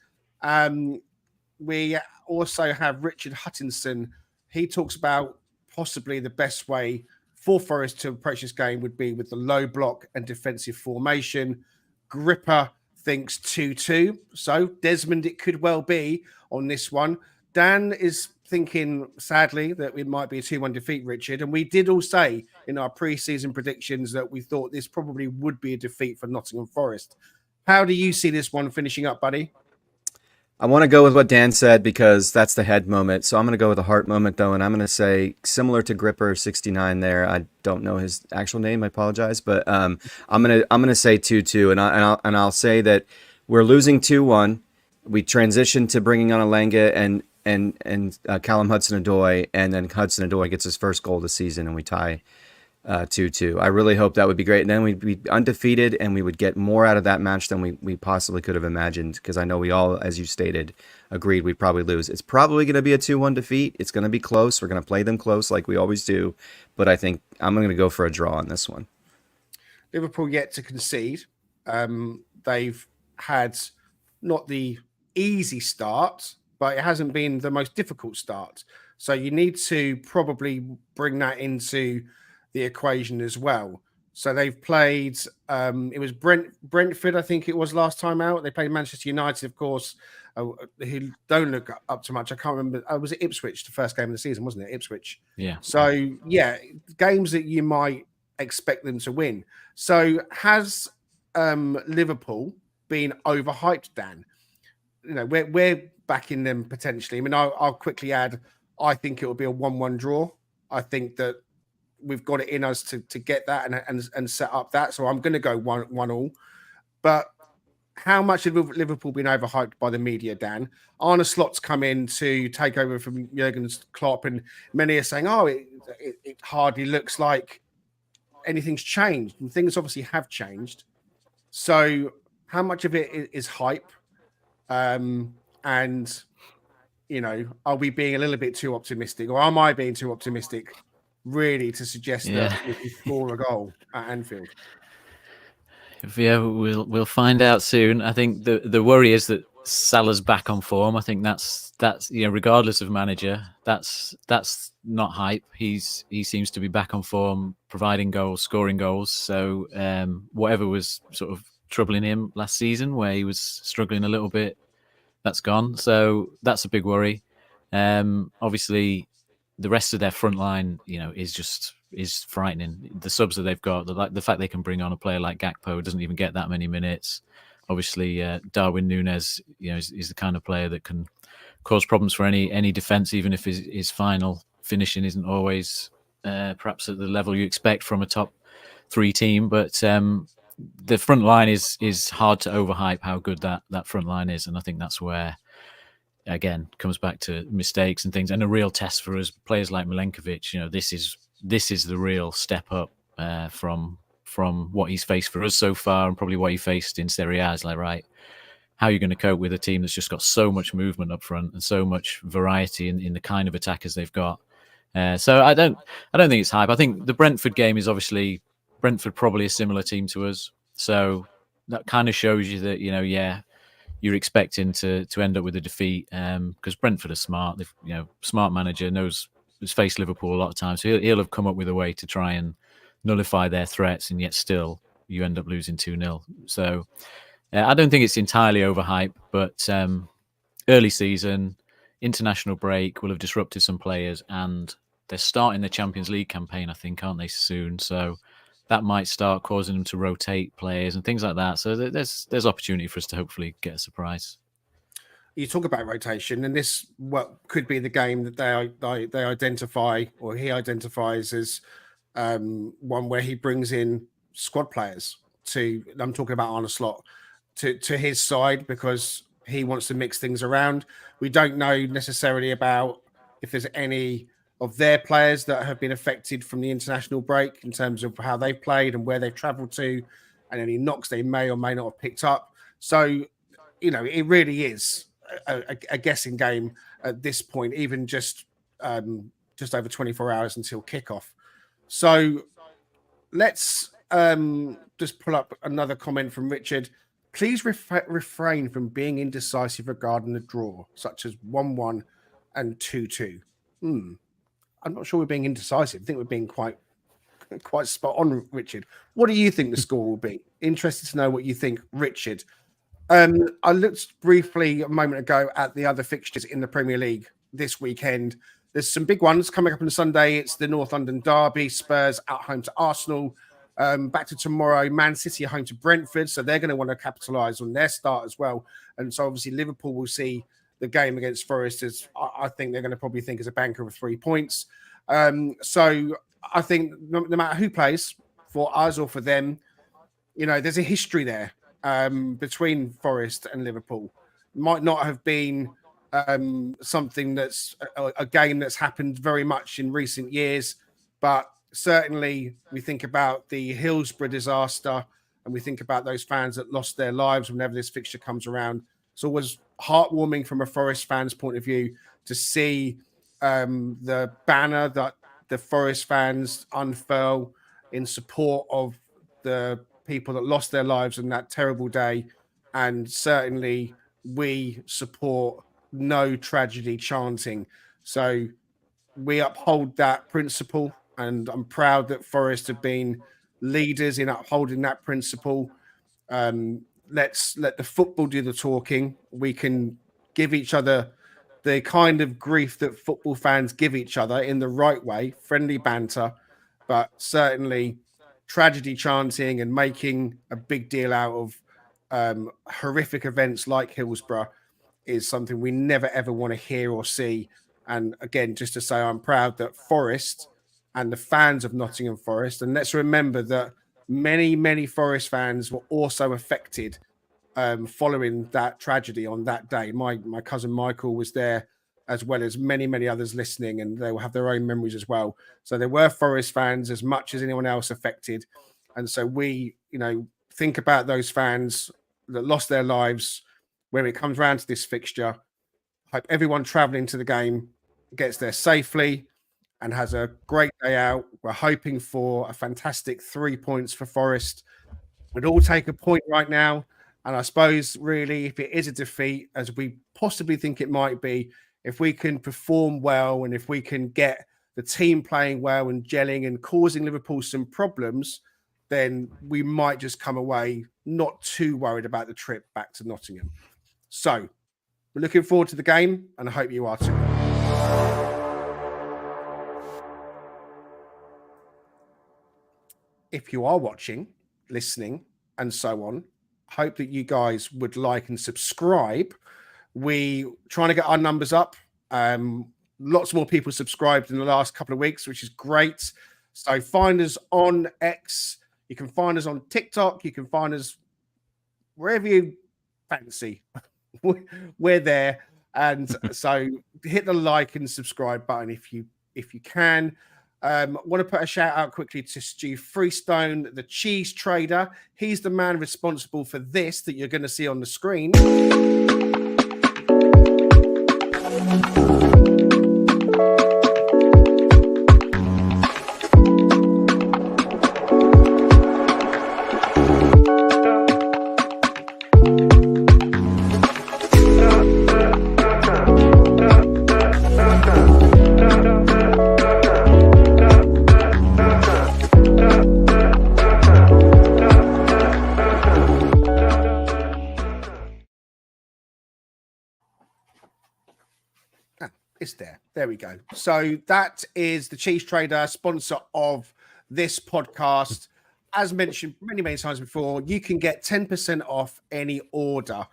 We also have Richard Huttinson. He talks about possibly the best way for Forest to approach this game would be with the low block and defensive formation. Gripper thinks 2-2. So, Desmond, it could well be on this one. Dan is thinking, sadly, that it might be a 2-1 defeat, Richard. And we did all say in our pre-season predictions that we thought this probably would be a defeat for Nottingham Forest. How do you see this one finishing up, buddy? I want to go with what Dan said because that's the head moment. So I'm going to go with the heart moment, though, and I'm going to say similar to Gripper69 there. I don't know his actual name. I apologize, but I'm gonna say 2-2, and I'll say that we're losing 2-1. We transition to bringing on Alenga and Callum Hudson-Odoi, and then Hudson-Odoi gets his first goal of the season, and we tie 2-2. I really hope that would be great. And then we'd be undefeated, and we would get more out of that match than we possibly could have imagined, because I know we all, as you stated, agreed we'd probably lose. It's probably going to be a 2-1 defeat. It's going to be close. We're going to play them close like we always do, but I think I'm going to go for a draw on this one. Liverpool yet to concede. They've had not the easy start, but it hasn't been the most difficult start. So you need to probably bring that into the equation as well. So they've played, it was Brentford, I think it was last time out. They played Manchester United, of course, who don't look up to much. I can't remember. Was it Ipswich, the first game of the season, wasn't it? Ipswich. Yeah. So, yeah, games that you might expect them to win. So has Liverpool been overhyped, Dan? We're backing them potentially. I mean, I'll quickly add, I think it will be a 1-1 draw. I think that we've got it in us to get that and set up that. So I'm going to go 1-1. But how much have Liverpool been overhyped by the media, Dan? Arne Slot's come in to take over from Jurgen Klopp, and many are saying, it hardly looks like anything's changed. And things obviously have changed. So how much of it is hype? And are we being a little bit too optimistic, or am I being too optimistic really to suggest that we can score a goal at Anfield? Yeah, we'll find out soon. I think the worry is that Salah's back on form. I think that's regardless of manager, that's not hype. He seems to be back on form, providing goals, scoring goals. So whatever was sort of troubling him last season, where he was struggling a little bit, that's gone. So that's a big worry. Obviously, the rest of their front line, is frightening. The subs that they've got, the fact they can bring on a player like Gakpo, doesn't even get that many minutes. Obviously, Darwin Núñez, is the kind of player that can cause problems for any defense, even if his final finishing isn't always perhaps at the level you expect from a top 3 team. But the front line is hard to overhype how good that front line is, and I think that's where, again, comes back to mistakes and things, and a real test for us players like Milenkovic. This is the real step up from what he's faced for us so far, and probably what he faced in Serie A. Is like, right, how are you going to cope with a team that's just got so much movement up front and so much variety in the kind of attackers they've got? So I don't think it's hype. I think the Brentford game is obviously Brentford probably a similar team to us, so that kind of shows you that you're expecting to end up with a defeat, because Brentford are smart. They've, smart manager, has faced Liverpool a lot of times, so he'll have come up with a way to try and nullify their threats, and yet still you end up losing 2-0. So I don't think it's entirely overhyped, but early season, international break will have disrupted some players, and they're starting the Champions League campaign, I think, aren't they, soon? So that might start causing them to rotate players and things like that. So there's opportunity for us to hopefully get a surprise. You talk about rotation, and this could be the game that they identify, or he identifies as one where he brings in squad players I'm talking about Arne Slot, to his side, because he wants to mix things around. We don't know necessarily about if there's any of their players that have been affected from the international break in terms of how they've played and where they've traveled to, and any knocks they may or may not have picked up. So, it really is a guessing game at this point, even just over 24 hours until kickoff. So let's just pull up another comment from Richard. Please refrain from being indecisive regarding the draw, such as 1-1 and 2-2. I'm not sure we're being indecisive. I think we're being quite spot on, Richard. What do you think the score will be? Interested to know what you think, Richard. I looked briefly a moment ago at the other fixtures in the Premier League this weekend. There's some big ones coming up on Sunday. It's the North London derby, Spurs at home to Arsenal. Back to tomorrow, Man City at home to Brentford. So they're going to want to capitalise on their start as well. And so obviously Liverpool will see the game against Forest as, I think they're going to probably think, as a banker of 3 points. So I think no matter who plays, for us or for them, there's a history there between Forest and Liverpool. Might not have been something that's a game that's happened very much in recent years, but certainly we think about the Hillsborough disaster, and we think about those fans that lost their lives whenever this fixture comes around. It's always heartwarming from a Forest fan's point of view to see the banner that the Forest fans unfurl in support of the people that lost their lives on that terrible day. And certainly we support no tragedy chanting. So we uphold that principle, and I'm proud that Forest have been leaders in upholding that principle. Let's let the football do the talking. We can give each other the kind of grief that football fans give each other in the right way, friendly banter, but certainly tragedy chanting and making a big deal out of horrific events like Hillsborough is something we never, ever want to hear or see. And again, just to say, I'm proud that Forest and the fans of Nottingham Forest, and let's remember that many, many Forest fans were also affected following that tragedy on that day. My cousin Michael was there, as well as many, many others listening, and they will have their own memories as well. So there were Forest fans as much as anyone else affected. And so we, think about those fans that lost their lives when it comes around to this fixture. Hope everyone travelling to the game gets there safely and has a great day out. We're hoping for a fantastic 3 points for Forest. We'd all take a point right now. And I suppose, really, if it is a defeat, as we possibly think it might be, if we can perform well and if we can get the team playing well and gelling and causing Liverpool some problems, then we might just come away not too worried about the trip back to Nottingham. So we're looking forward to the game, and I hope you are too. if you are watching, listening, and so on, hope that you guys would like and subscribe. We trying to get our numbers up. Lots more people subscribed in the last couple of weeks, which is great. So find us on X. You can find us on TikTok. You can find us wherever you fancy. We're there. And so hit the like and subscribe button if you can. Want to put a shout out quickly to Stu Freestone, the cheese trader. He's the man responsible for this that you're going to see on the screen. It's there. There we go. So that is the Cheese Trader, sponsor of this podcast. As mentioned many, many times before, you can get 10% off any order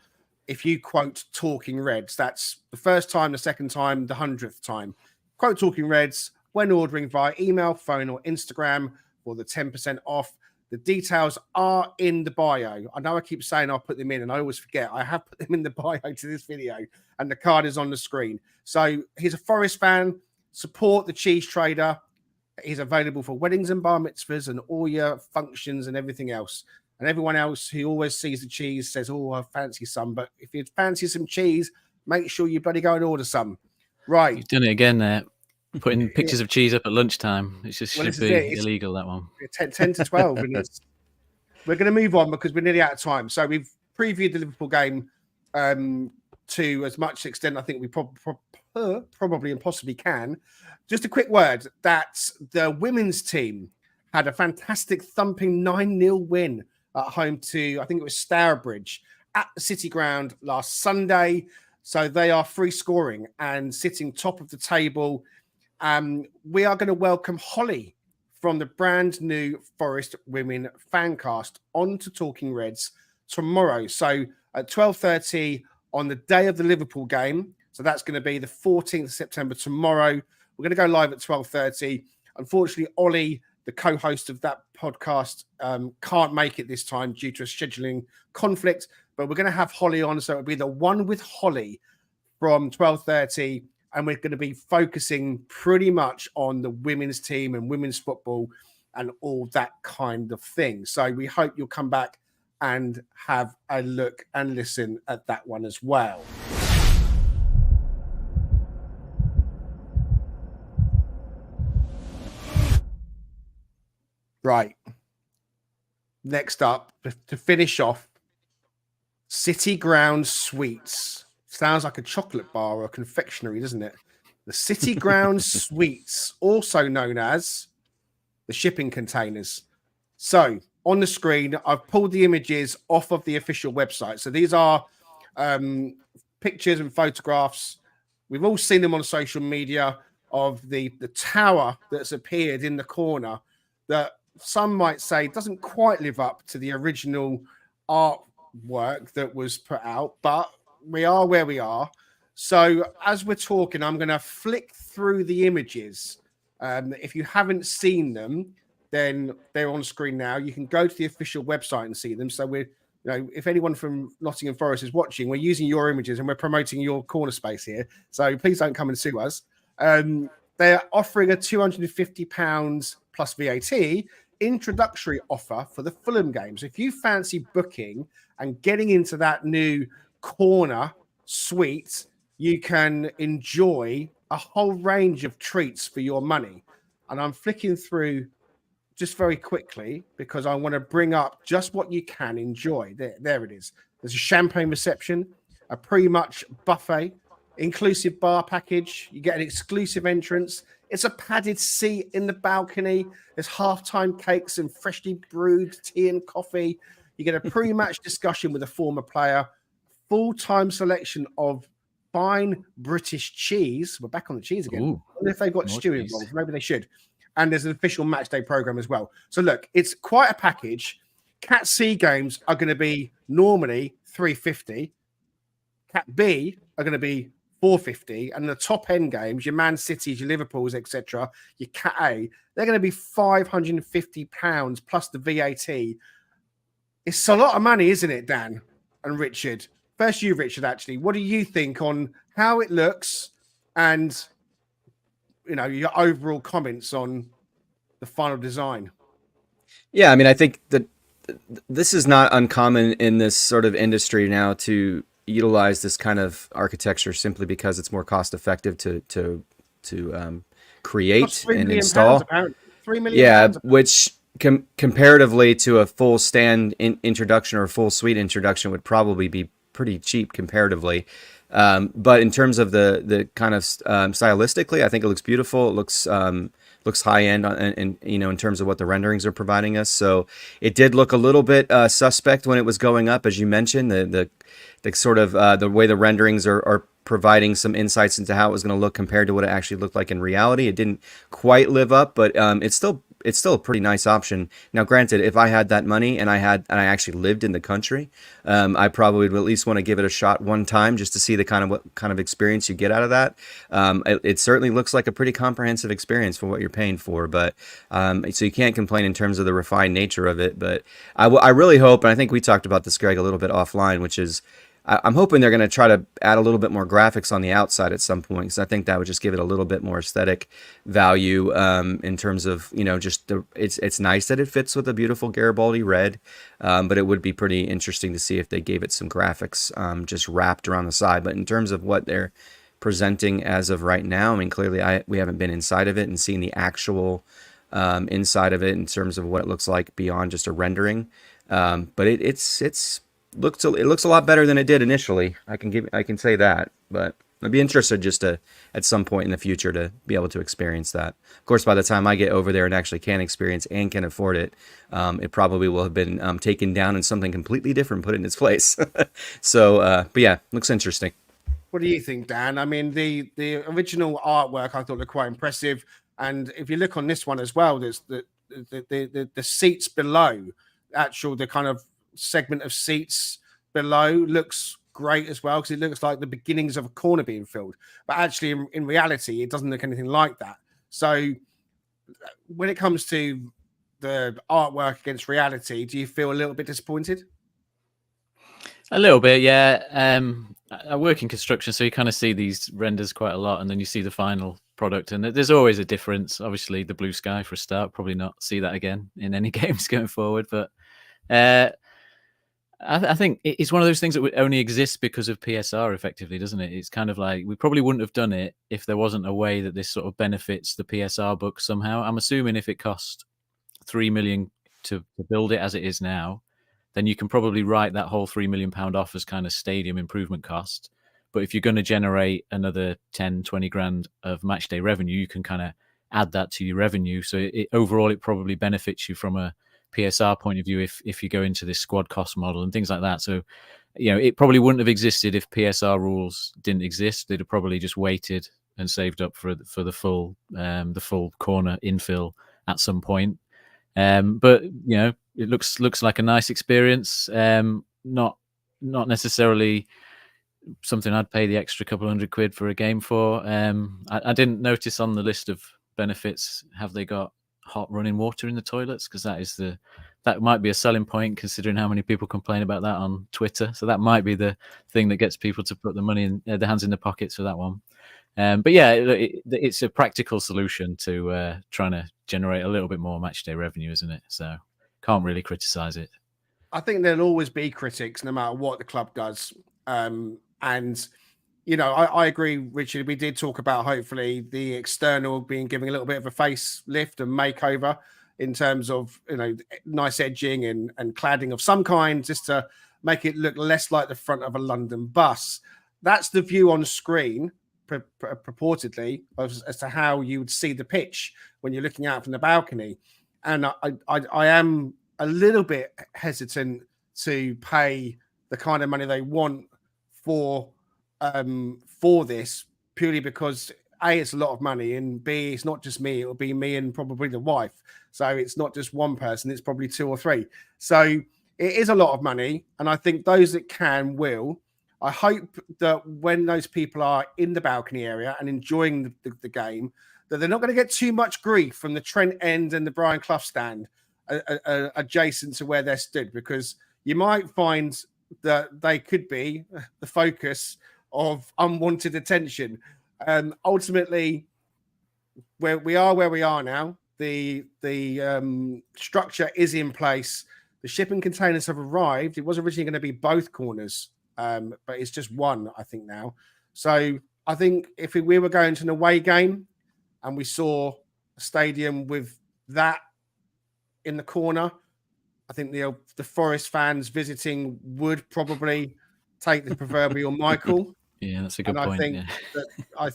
if you quote Talking Reds. That's the first time, the second time, the 100th time. Quote Talking Reds when ordering via email, phone, or Instagram for the 10% off. The details are in the bio. I know I keep saying I'll put them in, and I always forget. I have put them in the bio to this video, and the card is on the screen. So he's a Forest fan. Support the Cheese Trader. He's available for weddings and bar mitzvahs and all your functions and everything else. And everyone else who always sees the cheese says, oh, I fancy some. But if you fancy some cheese, make sure you bloody go and order some. Right. You've done it again there. Putting pictures of cheese up at lunchtime. It just should be illegal, that one. 10 to 12. And we're going to move on because we're nearly out of time. So we've previewed the Liverpool game to as much extent I think we probably and possibly can. Just a quick word that the women's team had a fantastic thumping 9-0 win at home to, I think it was Stourbridge at the City Ground last Sunday. So they are free scoring and sitting top of the table. We are going to welcome Holly from the brand new Forest Women Fancast onto Talking Reds tomorrow. So at 12:30 on the day of the Liverpool game. So that's going to be the 14th of September tomorrow. We're going to go live at 12:30. Unfortunately, Ollie, the co-host of that podcast, can't make it this time due to a scheduling conflict. But we're going to have Holly on. So it'll be the one with Holly from 12:30. And we're going to be focusing pretty much on the women's team and women's football and all that kind of thing. So we hope you'll come back and have a look and listen at that one as well. Right. Next up, to finish off, City Ground Sweets. Sounds like a chocolate bar or a confectionery, doesn't it? The City Ground Sweets, also known as the shipping containers. So on the screen, I've pulled the images off of the official website. So these are pictures and photographs. We've all seen them on social media of the tower that's appeared in the corner that some might say doesn't quite live up to the original artwork that was put out, but we are where we are. So as we're talking, I'm going to flick through the images. If you haven't seen them, then they're on screen now. You can go to the official website and see them. So we're, if anyone from Nottingham Forest is watching, we're using your images and we're promoting your corner space here. So please don't come and sue us. They're offering a £250 plus VAT introductory offer for the Fulham game. So if you fancy booking and getting into that new corner suite, you can enjoy a whole range of treats for your money. And I'm flicking through just very quickly because I want to bring up just what you can enjoy. There it is. There's a champagne reception, a pre-match buffet, inclusive bar package. You get an exclusive entrance. It's a padded seat in the balcony. There's halftime cakes and freshly brewed tea and coffee. You get a pre-match discussion with a former player, full-time selection of fine British cheese. We're back on the cheese again. Ooh, I wonder if they've got stew involved. Maybe they should. and there's an official match day program as well. So look, it's quite a package. Cat C games are going to be normally $350. Cat B are going to be $450, and the top end games, your Man Cities, your Liverpools, etc., your Cat A, they're going to be £550 plus the VAT. It's a lot of money, isn't it, Dan and Richard? First, you, Richard. Actually, what do you think on how it looks, and your overall comments on the final design? Yeah, I mean, I think that this is not uncommon in this sort of industry now to utilize this kind of architecture simply because it's more cost effective to create and install. Apparently. £3 million. Yeah, which comparatively to a full stand introduction or a full suite introduction would probably be pretty cheap comparatively. But in terms of the kind of stylistically, I think it looks beautiful. It looks high end, and in terms of what the renderings are providing us. So it did look a little bit suspect when it was going up, as you mentioned. The sort of the way the renderings are providing some insights into how it was going to look compared to what it actually looked like in reality. It didn't quite live up, but it's still a pretty nice option. Now, granted, if I had that money and I actually lived in the country, I probably would at least want to give it a shot one time just to see what kind of experience you get out of that. It certainly looks like a pretty comprehensive experience for what you're paying for, but so you can't complain in terms of the refined nature of it. But I really hope, and I think we talked about this, Greg, a little bit offline, which is I'm hoping they're going to try to add a little bit more graphics on the outside at some point, because I think that would just give it a little bit more aesthetic value in terms of, just it's nice that it fits with a beautiful Garibaldi red, but it would be pretty interesting to see if they gave it some graphics just wrapped around the side. But in terms of what they're presenting as of right now, I mean, clearly we haven't been inside of it and seen the actual inside of it in terms of what it looks like beyond just a rendering. But it looks a lot better than it did initially. I can say that, but I'd be interested just to at some point in the future to be able to experience that. Of course, by the time I get over there and actually can experience and can afford it, it probably will have been taken down and something completely different put in its place. So, but yeah, looks interesting. What do you think, Dan? I mean, the original artwork I thought looked quite impressive, and if you look on this one as well, there's the seats below, the kind of segment of seats below looks great as well, because it looks like the beginnings of a corner being filled, but actually in reality it doesn't look anything like that. So when it comes to the artwork against reality, do you feel a little bit disappointed? A little bit, yeah. I work in construction, so you kind of see these renders quite a lot, and then you see the final product, and there's always a difference. Obviously, the blue sky for a start, probably not see that again in any games going forward, but I think it's one of those things that would only exist because of PSR, effectively, doesn't it? It's kind of like we probably wouldn't have done it if there wasn't a way that this sort of benefits the PSR book somehow. I'm assuming if it cost £3 million to build it as it is now, then you can probably write that whole £3 million off as kind of stadium improvement cost. But if you're going to generate another 10, 20 grand of matchday revenue, you can kind of add that to your revenue. So overall, it probably benefits you from a PSR point of view if you go into this squad cost model and things like that. So, it probably wouldn't have existed if PSR rules didn't exist. They'd have probably just waited and saved up for the full corner infill at some point. But it looks like a nice experience. Not necessarily something I'd pay the extra couple £100 for a game for. I didn't notice on the list of benefits, have they got hot running water in the toilets? Because that might be a selling point, considering how many people complain about that on Twitter. So that might be the thing that gets people to put the money in their hands in their pockets for that one. But yeah, it's a practical solution to trying to generate a little bit more matchday revenue, isn't it? So can't really criticize it. I think there'll always be critics no matter what the club does. I agree, Richard. We did talk about hopefully the external being giving a little bit of a facelift and makeover in terms of nice edging and cladding of some kind, just to make it look less like the front of a London bus. That's the view on screen, purportedly, as to how you would see the pitch when you're looking out from the balcony. And I am a little bit hesitant to pay the kind of money they want for this, purely because A, it's a lot of money, and B, it's not just me. It'll be me and probably the wife. So it's not just one person. It's probably 2 or 3. So it is a lot of money. And I think those that can will. I hope that when those people are in the balcony area and enjoying the game, that they're not going to get too much grief from the Trent End and the Brian Clough stand adjacent to where they're stood, because you might find that they could be the focus of unwanted attention. Ultimately, where we are now, the structure is in place. The shipping containers have arrived. It was originally going to be both corners, but it's just one, I think, now. So I think if we were going to an away game and we saw a stadium with that in the corner, I think the Forest fans visiting would probably take the proverbial Michael. Yeah, that's a good and point. I think that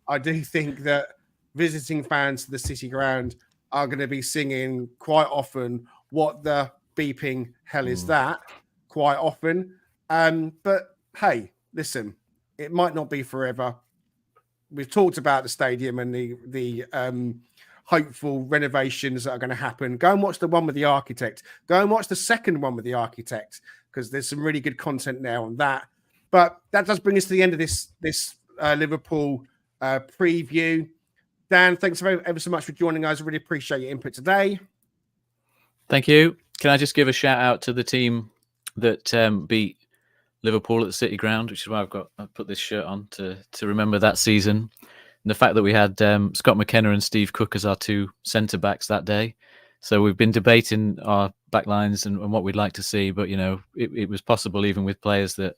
I do think that visiting fans to the City Ground are going to be singing quite often, "What the beeping hell is that?" quite often. But hey, listen, it might not be forever. We've talked about the stadium and the hopeful renovations that are going to happen. Go and watch the one with the architect. Go and watch the second one with the architect, because there's some really good content there on that. But that does bring us to the end of this Liverpool preview. Dan, thanks ever so much for joining us. I really appreciate your input today. Thank you. Can I just give a shout out to the team that beat Liverpool at the City Ground, which is why I've put this shirt on to remember that season. And the fact that we had Scott McKenna and Steve Cook as our 2 centre backs that day. So we've been debating our back lines and what we'd like to see, but it was possible even with players that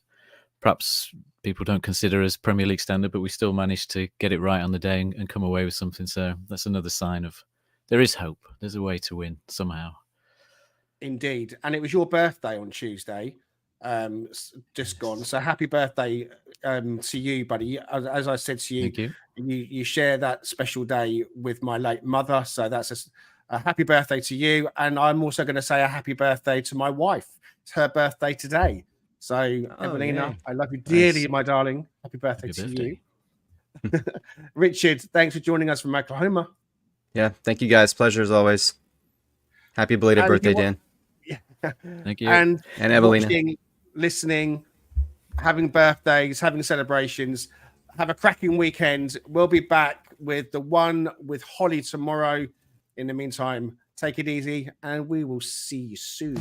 perhaps people don't consider as Premier League standard, but we still managed to get it right on the day and come away with something. So that's another sign of there is hope. There's a way to win somehow. Indeed. And it was your birthday on Tuesday, just gone. So happy birthday to you, buddy. As I said to you, Thank you. You share that special day with my late mother. So that's a happy birthday to you. And I'm also going to say a happy birthday to my wife. It's her birthday today. So, Evelina, yay. I love you dearly, Nice. my darling. Happy birthday Happy to birthday. you. Richard, thanks for joining us from Oklahoma. Yeah, thank you guys. Pleasure as always. Happy belated And if you birthday, want- Dan. Thank you. And Evelina. watching, listening, having birthdays, having celebrations. Have a cracking weekend. We'll be back with the one with Holly tomorrow. In the meantime, take it easy and we will see you soon.